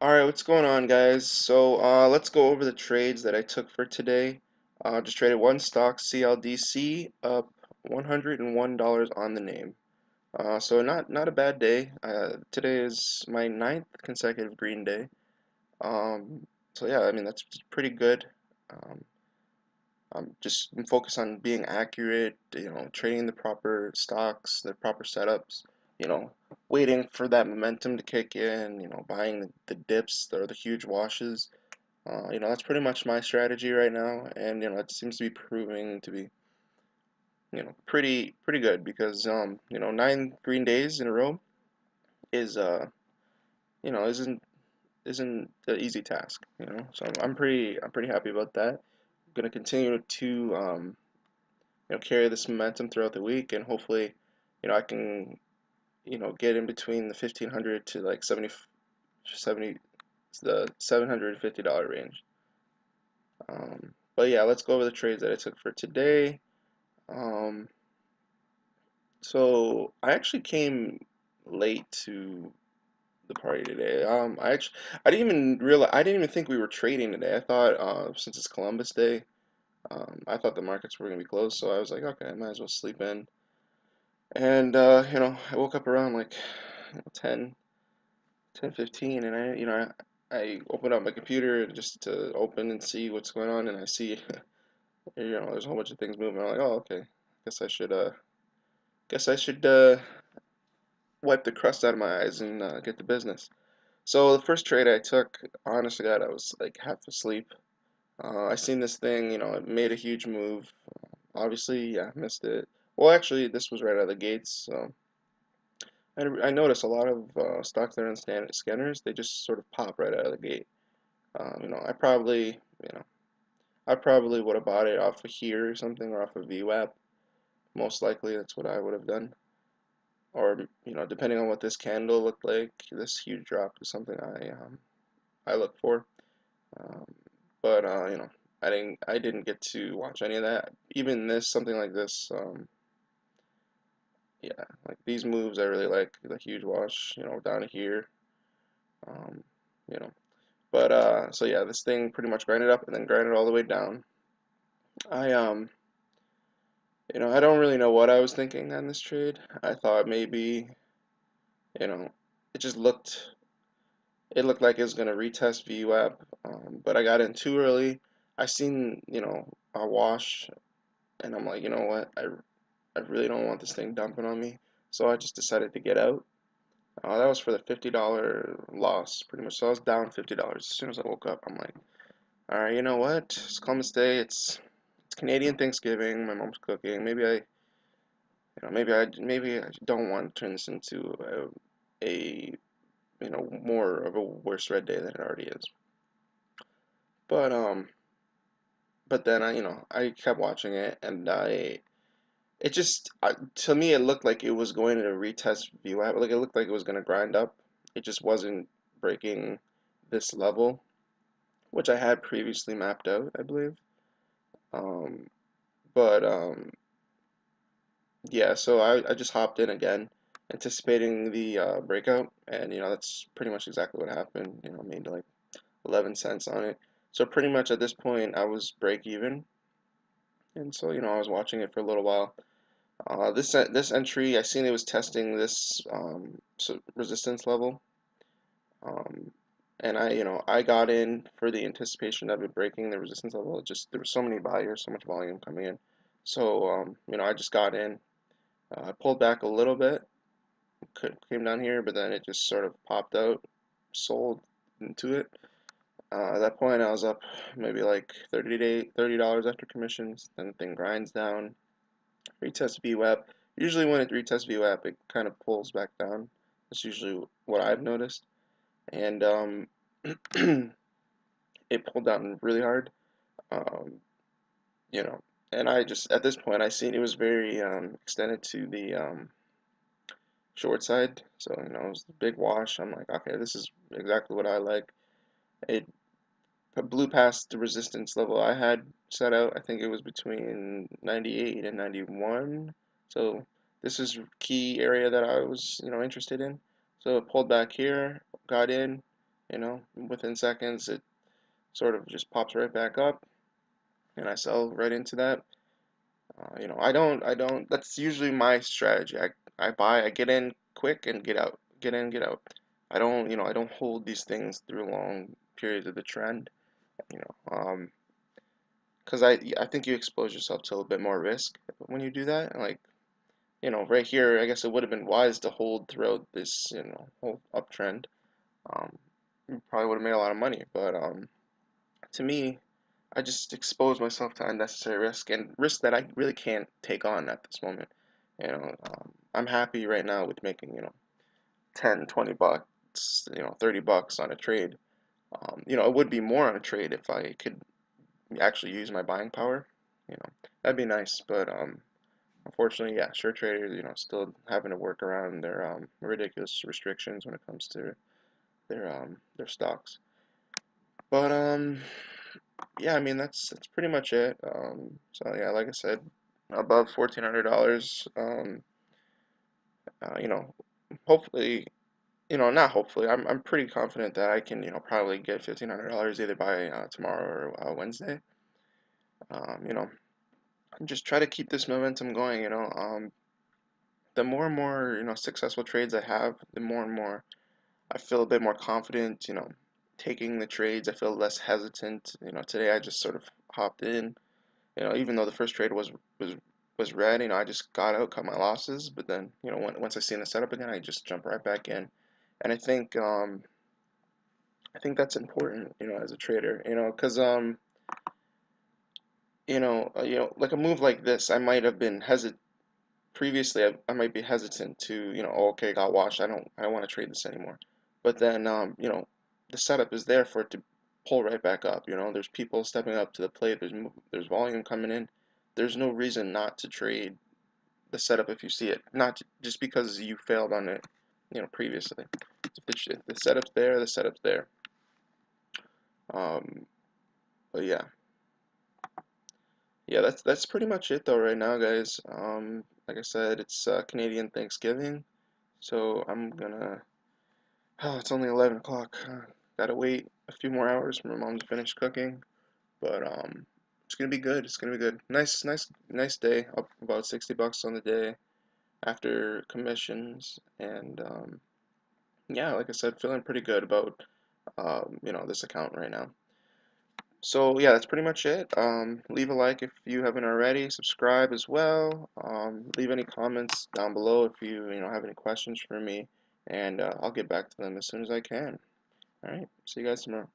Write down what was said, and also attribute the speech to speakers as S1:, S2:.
S1: Alright, what's going on, guys? So let's go over the trades that I took for today. Just traded one stock, CLDC, up $101 on the name. So not a bad day. Today is my ninth consecutive green day. So yeah, I mean that's pretty good. Um, I'm just focused on being accurate, trading the proper stocks, the proper setups, waiting for that momentum to kick in, buying the dips or the huge washes. That's pretty much my strategy right now, and it seems to be proving to be, pretty good because 9 green days in a row is isn't an easy task, So I'm pretty happy about that. I'm gonna continue to carry this momentum throughout the week, and hopefully, I can get in between the 1500 to like 70 the $750 range. But yeah, let's go over the trades that I took for today. Um, so I actually came late to the party today. I didn't even realize, I didn't even think we were trading today. I thought, since it's Columbus Day, I thought the markets were gonna be closed, so I was like, okay, I might as well sleep in. And I woke up around like 10, 10:15, and I opened up my computer just to open and see what's going on, and I see, there's a whole bunch of things moving. I'm like, oh, okay. Guess I should wipe the crust out of my eyes and get to business. So the first trade I took, honest to God, I was like half asleep. I seen this thing, it made a huge move. Obviously, yeah, missed it. Well, actually, this was right out of the gates. So I noticed a lot of stocks that are on scanners, they just sort of pop right out of the gate. You know, I probably would have bought it off of here or something, or off of VWAP. Most likely, that's what I would have done. Or depending on what this candle looked like, this huge drop is something I look for. Um, but I didn't get to watch any of that. Even this, something like this, yeah, like these moves I really like, the huge wash, down to here, um, you know. But so yeah, this thing pretty much grinded up and then grinded all the way down. I I don't really know what I was thinking on this trade. I thought maybe, you know, it just looked like it was gonna retest VWAP, but I got in too early. I seen, a wash, and I'm like, you know what? I really don't want this thing dumping on me, so I just decided to get out. That was for the $50 loss, pretty much. So I was down $50 as soon as I woke up. I'm like, all right, you know what? It's Columbus Day. It's Canadian Thanksgiving. My mom's cooking. Maybe I don't want to turn this into a more of a worse red day than it already is. But but then I kept watching it, and it just to me it looked like it was going to retest VWAP. Like it looked like it was going to grind up. It just wasn't breaking this level, which I had previously mapped out, I believe. Um, but yeah, so I just hopped in again, anticipating the breakout, and that's pretty much exactly what happened. Made like 11 cents on it. So pretty much at this point I was break even, and so I was watching it for a little while. This entry, I seen it was testing this resistance level, um, and I got in for the anticipation of it breaking the resistance level. It just there were so many buyers, so much volume coming in, so I just got in. I pulled back a little bit, came down here, but then it just sort of popped out, sold into it. At that point, I was up maybe like $30 after commissions. Then the thing grinds down, retest VWAP. Usually when it retests VWAP, it kind of pulls back down. That's usually what I've noticed. And it pulled down really hard. Um, you know, and I just at this point I seen it was very extended to the short side. So it was a big wash. I'm like, okay, this is exactly what I like. It blew past the resistance level I had set out. I think it was between 98 and 91. So this is key area that I was, interested in. So it pulled back here, got in. you know, within seconds it sort of just pops right back up, and I sell right into that. You know, I don't. That's usually my strategy. I buy, I get in quick and get out, get in, get out. I don't, you know, I don't hold these things through long periods of the trend. You know, because I think you expose yourself to a little bit more risk when you do that. Like, you know, right here, I guess it would have been wise to hold throughout this, you know, whole uptrend. You probably would have made a lot of money, but to me, I just expose myself to unnecessary risk and risk that I really can't take on at this moment. You know, I'm happy right now with making, you know, 10, 20 bucks, you know, 30 bucks on a trade. You know, it would be more on a trade if I could actually use my buying power. You know, that'd be nice, but unfortunately, yeah, short traders, you know, still having to work around their ridiculous restrictions when it comes to their stocks. But yeah, I mean that's pretty much it. So yeah, like I said, above $1,400. You know, hopefully, you know, not hopefully. I'm pretty confident that I can, you know, probably get $1,500 either by tomorrow or Wednesday. You know, and just try to keep this momentum going. You know, the more and more, you know, successful trades I have, the more and more I feel a bit more confident. You know, taking the trades, I feel less hesitant. You know, today I just sort of hopped in. You know, even though the first trade was was red, you know, I just got out, cut my losses, but then, you know, once I seen the setup again, I just jump right back in. And I think that's important, you know, as a trader, you know, because you know, like a move like this, I might have been hesitant previously. I might be hesitant to, you know, oh, okay, got washed. I don't want to trade this anymore. But then, you know, the setup is there for it to pull right back up. You know, there's people stepping up to the plate. There's volume coming in. There's no reason not to trade the setup if you see it, not just because you failed on it, you know, previously. If the setup's there, the setup's there. Um, but yeah, yeah, that's pretty much it though right now, guys. Like I said, it's Canadian Thanksgiving, so I'm gonna. Oh, it's only 11 o'clock. Gotta wait a few more hours for my mom to finish cooking, but it's gonna be good. It's gonna be good. Nice day. Up about 60 bucks on the day after commissions, and yeah, like I said, feeling pretty good about you know, this account right now. So yeah, that's pretty much it. Leave a like if you haven't already. Subscribe as well. Leave any comments down below if you know have any questions for me, and I'll get back to them as soon as I can. All right. See you guys tomorrow.